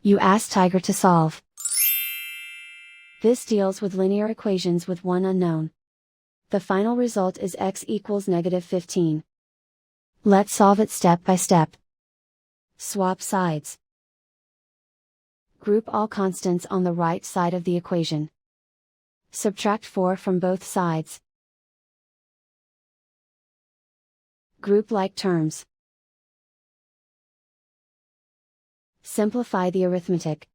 You ask Tiger to solve. This deals with linear equations with one unknown. The final result is x equals -15. Let's solve it step by step. Swap sides. Group all constants on the right side of the equation. Subtract 4 from both sides. Group like terms. Simplify the arithmetic.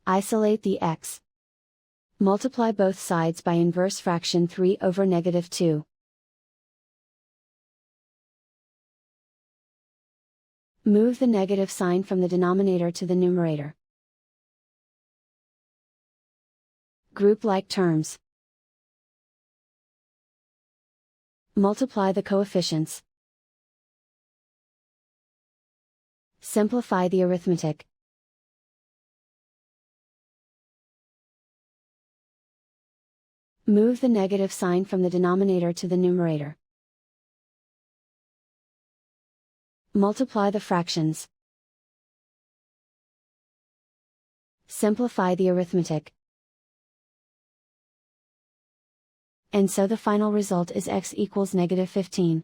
Isolate the x. Multiply both sides by inverse fraction 3 over -2. Move the negative sign from the denominator to the numerator. Group like terms. Multiply the coefficients. Simplify the arithmetic. Move the negative sign from the denominator to the numerator. Multiply the fractions. Simplify the arithmetic. And so the final result is x equals -15.